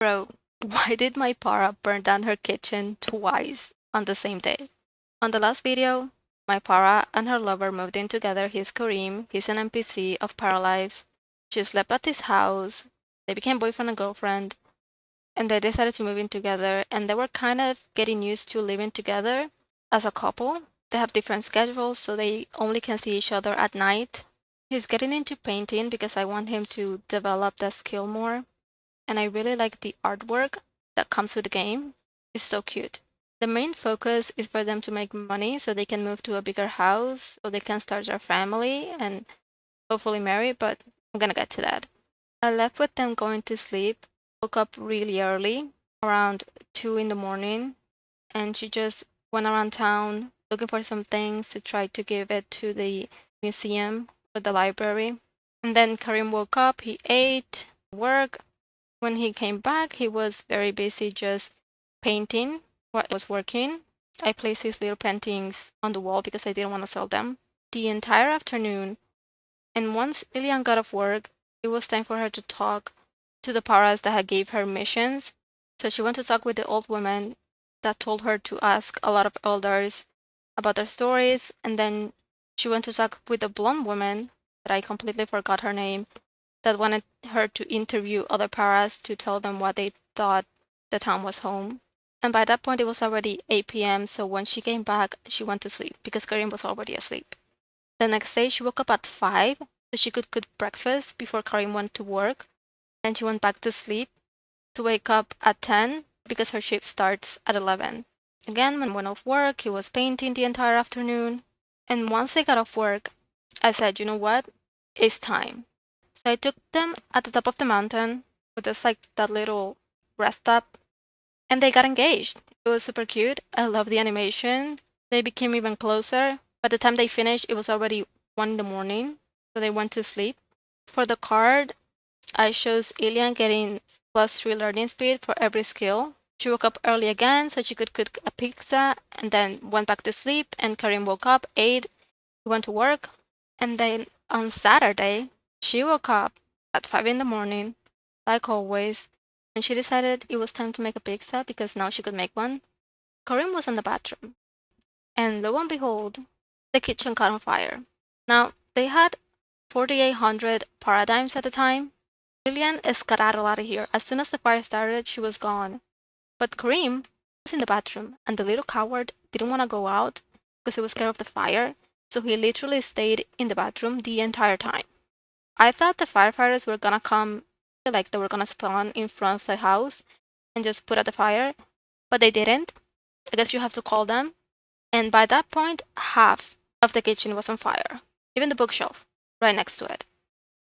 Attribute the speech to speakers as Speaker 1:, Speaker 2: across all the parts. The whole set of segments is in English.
Speaker 1: Bro, why did my para burn down her kitchen twice on the same day? On the last video, my para and her lover moved in together. He's Kareem. He's an NPC of Paralives. She slept at his house. They became boyfriend and girlfriend, and they decided to move in together. And they were kind of getting used to living together as a couple. They have different schedules, so they only can see each other at night. He's getting into painting because I want him to develop that skill more. And I really like the artwork that comes with the game. It's so cute. The main focus is for them to make money so they can move to a bigger house or they can start their family and hopefully marry, but I'm gonna get to that. I left with them going to sleep, woke up really early, around 2 in the morning, and she just went around town looking for some things to try to give it to the museum or the library. And then Karim woke up, he ate, work. When he came back, he was very busy just painting what was working. I placed his little paintings on the wall because I didn't want to sell them the entire afternoon. And once Ilian got off work, it was time for her to talk to the paras that had gave her missions. So she went to talk with the old woman that told her to ask a lot of elders about their stories. And then she went to talk with the blonde woman that I completely forgot her name that wanted her to interview other paras to tell them what they thought the town was home. And by that point, it was already 8 p.m. So when she came back, she went to sleep because Karim was already asleep. The next day, she woke up at 5 so she could cook breakfast before Karim went to work. Then she went back to sleep to wake up at 10 because her shift starts at 11. Again, when he went off work, he was painting the entire afternoon. And once they got off work, I said, you know what? It's time. So I took them at the top of the mountain with just like that little rest stop, and they got engaged. It was super cute. I love the animation. They became even closer. By the time they finished, it was already 1 in the morning, so they went to sleep. For the card, I chose Ilian getting +3 learning speed for every skill. She woke up early again so she could cook a pizza and then went back to sleep. And Karim woke up, ate, went to work. And then on Saturday, she woke up at 5 in the morning, like always, and she decided it was time to make a pizza because now she could make one. Karim was in the bathroom, and lo and behold, the kitchen caught on fire. Now, they had 4,800 paradigms at the time. Lillian skedaddled out of here. As soon as the fire started, she was gone. But Karim was in the bathroom, and the little coward didn't want to go out because he was scared of the fire, so he literally stayed in the bathroom the entire time. I thought the firefighters were gonna come, like they were gonna spawn in front of the house and just put out the fire, but they didn't. I guess you have to call them. And by that point, half of the kitchen was on fire, even the bookshelf right next to it.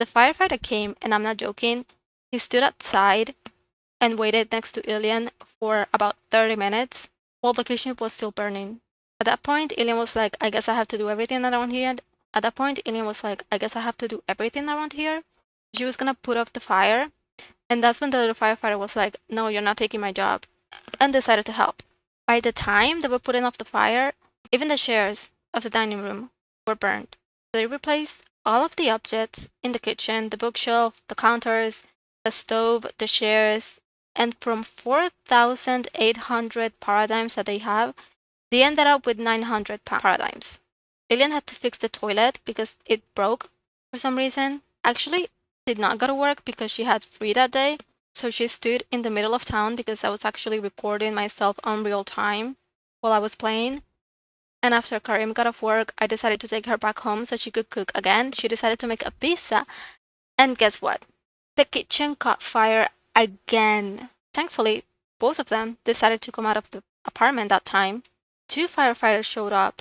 Speaker 1: The firefighter came, and I'm not joking, he stood outside and waited next to Ilian for about 30 minutes while the kitchen was still burning. At that point, Ilian was like, I guess I have to do everything around here. At that point, Ilian was like, I guess I have to do everything around here. She was gonna put off the fire, and that's when the little firefighter was like, no, you're not taking my job, and decided to help. By the time they were putting off the fire, even the chairs of the dining room were burned. They replaced all of the objects in the kitchen, the bookshelf, the counters, the stove, the chairs, and from 4,800 paradigms that they have, they ended up with 900 paradigms. Lillian had to fix the toilet because it broke for some reason. Actually, did not go to work because she had free that day. So she stood in the middle of town because I was actually recording myself on real time while I was playing. And after Karim got off work, I decided to take her back home so she could cook again. She decided to make a pizza. And guess what? The kitchen caught fire again. Thankfully, both of them decided to come out of the apartment that time. Two firefighters showed up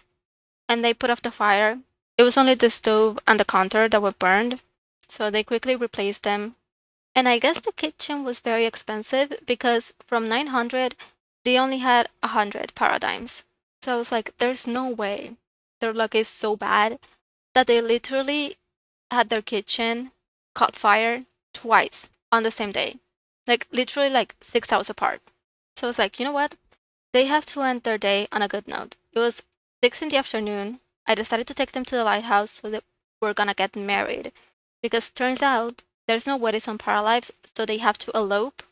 Speaker 1: and they put off the fire. It was only the stove and the counter that were burned, so they quickly replaced them. And I guess the kitchen was very expensive because from 900, they only had 100 paradigms. So I was like, there's no way. Their luck is so bad that they literally had their kitchen caught fire twice on the same day. Like literally like 6 hours apart. So I was like, you know what? They have to end their day on a good note. It was 6 in the afternoon. I decided to take them to the lighthouse so that we're gonna get married. Because turns out there's no weddings on Paralives, so they have to elope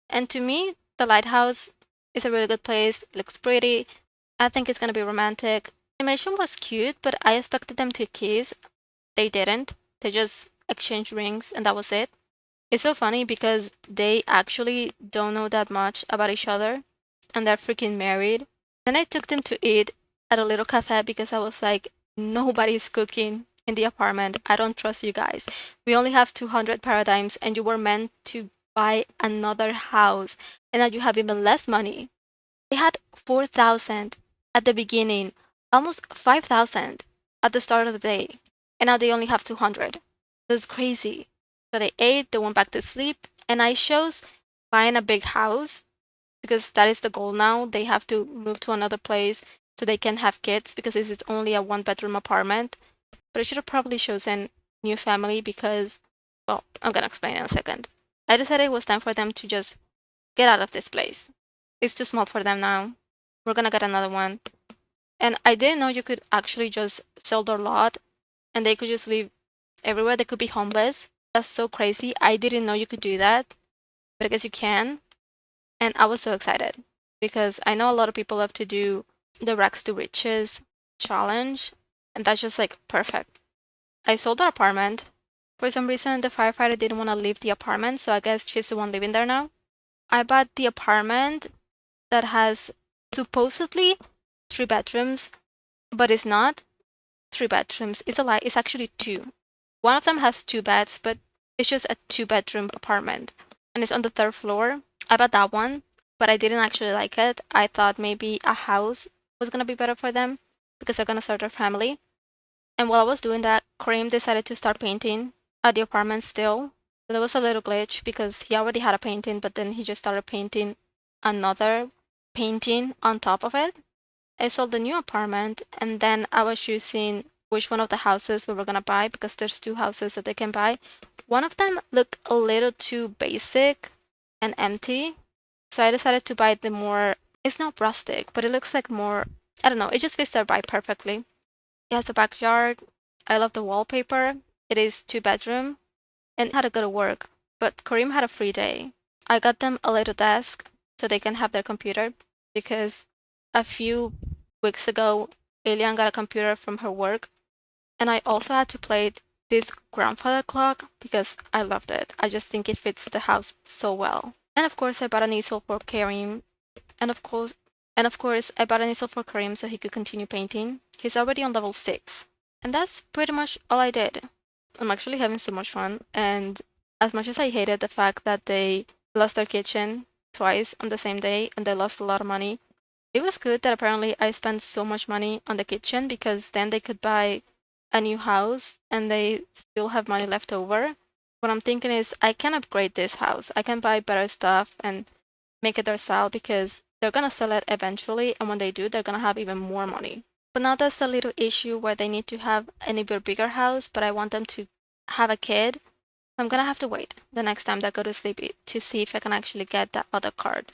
Speaker 1: And to me, the lighthouse is a really good place. It looks pretty. I think it's gonna be romantic. Animation was cute, but I expected them to kiss. They didn't. They just exchanged rings and that was it. It's so funny because they actually don't know that much about each other and they're freaking married. Then I took them to eat at a little cafe because I was like, nobody's cooking in the apartment. I don't trust you guys. We only have 200 paradigms and you were meant to buy another house and now you have even less money. They had 4,000 at the beginning, almost 5,000 at the start of the day, and now they only have 200. That's crazy. So they ate, they went back to sleep, and I chose buying a big house because that is the goal now. They have to move to another place so they can have kids because this is only a one-bedroom apartment. But I should have probably chosen new family because, well, I'm gonna explain in a second. I decided it was time for them to just get out of this place. It's too small for them now. We're gonna get another one. And I didn't know you could actually just sell their lot and they could just live everywhere. They could be homeless. That's so crazy. I didn't know you could do that, but I guess you can. And I was so excited because I know a lot of people love to do the Rags to Riches challenge, and that's just like perfect. I sold that apartment. For some reason, the firefighter didn't want to leave the apartment, so I guess she's the one living there now. I bought the apartment that has supposedly 3 bedrooms, but it's not 3 bedrooms. It's a lie. It's actually two. One of them has 2 beds, but it's just a 2 bedroom apartment. And it's on the third floor. I bought that one, but I didn't actually like it. I thought maybe a house was gonna be better for them because they're gonna start their family. And while I was doing that, Kareem decided to start painting at the apartment still. There was a little glitch because he already had a painting, but then he just started painting another painting on top of it. I sold the new apartment and then I was choosing which one of the houses we were gonna buy because there's 2 houses that they can buy. One of them looked a little too basic and empty, so I decided to buy the more, it's not rustic, but it looks like more, I don't know, it just fits their vibe perfectly. It has a backyard. I love the wallpaper. It is 2 bedroom and had to go to work, but Kareem had a free day. I got them a little desk so they can have their computer because a few weeks ago, Elian got a computer from her work, and I also had to play this grandfather clock because I loved it. I just think it fits the house so well. And of course, I bought an easel for Kareem, and of course, I bought an easel for Kareem so he could continue painting. He's already on level 6. And that's pretty much all I did. I'm actually having so much fun, and as much as I hated the fact that they lost their kitchen twice on the same day and they lost a lot of money, it was good that apparently I spent so much money on the kitchen because then they could buy a new house and they still have money left over. What I'm thinking is I can upgrade this house. I can buy better stuff and make it their style because they're gonna sell it eventually, and when they do, they're gonna have even more money. But now that's a little issue where they need to have an even bigger house, but I want them to have a kid. I'm gonna have to wait the next time they go to sleep to see if I can actually get that other card.